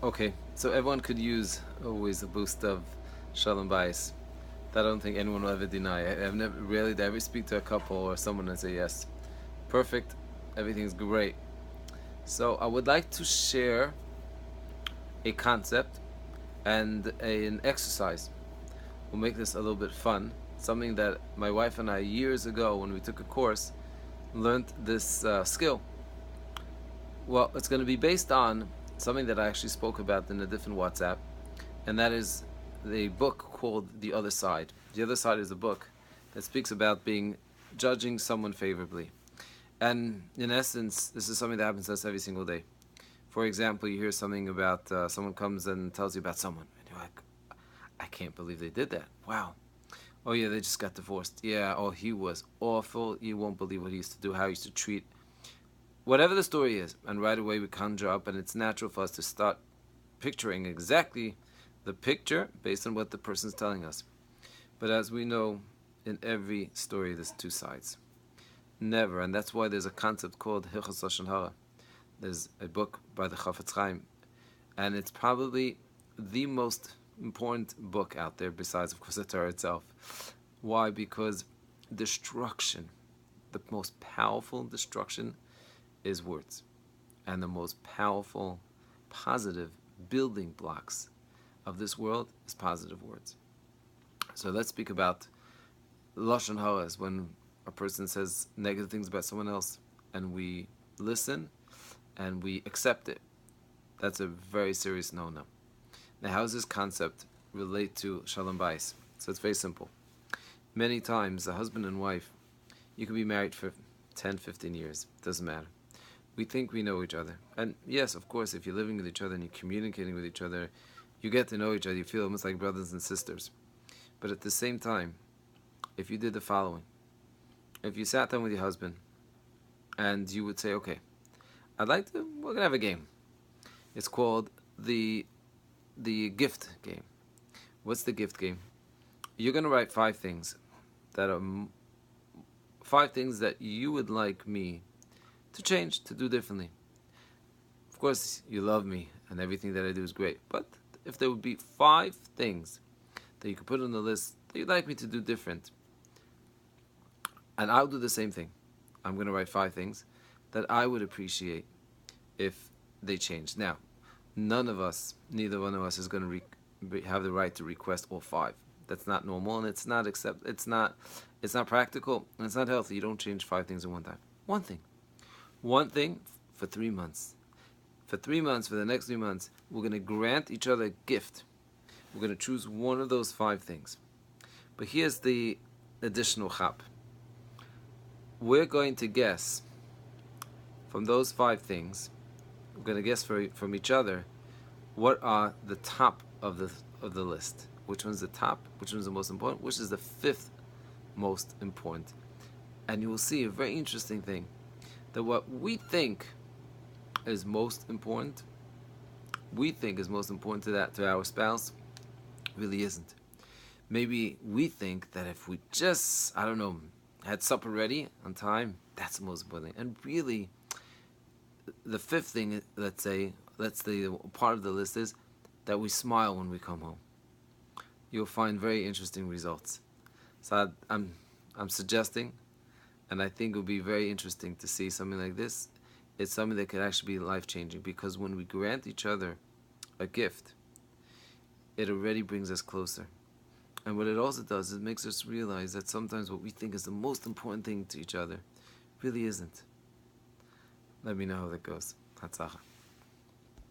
Okay, so everyone could use always a boost of shalom bayis. That I don't think anyone will ever deny. I've never really did I ever speak to a couple or someone and say yes, perfect, everything's great. So I would like to share a concept and an exercise. We'll make this a little bit fun. Something that my wife and I years ago, when we took a course, learned this skill. Well, it's going to be based on something that I actually spoke about in a different WhatsApp, and that is the book called The Other Side. The Other Side is a book that speaks about judging someone favorably. And in essence, this is something that happens to us every single day. For example, you hear something about someone comes and tells you about someone, and you're like, I can't believe they did that. Wow. Oh yeah, they just got divorced. Yeah, oh, he was awful. You won't believe what he used to do, how he used to treat. Whatever the story is, and right away we conjure up, and it's natural for us to start picturing exactly the picture based on what the person's telling us. But as we know, in every story there's two sides. Never, and that's why there's a concept called Hilchos Lashon Hara. There's a book by the Chafetz Chaim, and it's probably the most important book out there, besides, of course, the Torah itself. Why? Because destruction, the most powerful destruction, is words. And the most powerful, positive building blocks of this world is positive words. So let's speak about Lashon Hara, when a person says negative things about someone else, and we listen and we accept it. That's a very serious no-no. Now, how does this concept relate to Shalom Bayis? So it's very simple. Many times, a husband and wife, you can be married for 10, 15 years. Doesn't matter. We think we know each other. And yes, of course, if you're living with each other and you're communicating with each other, you get to know each other. You feel almost like brothers and sisters. But at the same time, if you did the following, if you sat down with your husband and you would say, okay, we're going to have a game. It's called the gift game. What's the gift game? You're going to write 5 things that are 5 things that you would like me to change, to do differently. Of course, you love me and everything that I do is great, but if there would be 5 things that you could put on the list that you'd like me to do different, and I'll do the same thing. I'm going to write 5 things that I would appreciate if they changed. Now, neither one of us is going to have the right to request all 5. That's not normal, and it's not practical, and it's not healthy. You don't change 5 things at one time. One thing for 3 months. For the next 3 months, we're going to grant each other a gift. We're going to choose one of those 5 things. But here's the additional chap. We're going to guess from those 5 things. We're going to guess from each other what are the top of the list. Which one's the top? Which one's the most important? Which is the 5th most important? And you will see a very interesting thing, that what we think is most important, to our spouse, really isn't. Maybe we think that if we just, had supper ready on time, that's the most important thing. And really, the 5th thing, let's say, that's the part of the list, is that we smile when we come home. You'll find very interesting results. So I'm suggesting, and I think it would be very interesting to see something like this. It's something that could actually be life-changing, because when we grant each other a gift, it already brings us closer. And what it also does is it makes us realize that sometimes what we think is the most important thing to each other really isn't. Let me know how that goes. Hatzacha.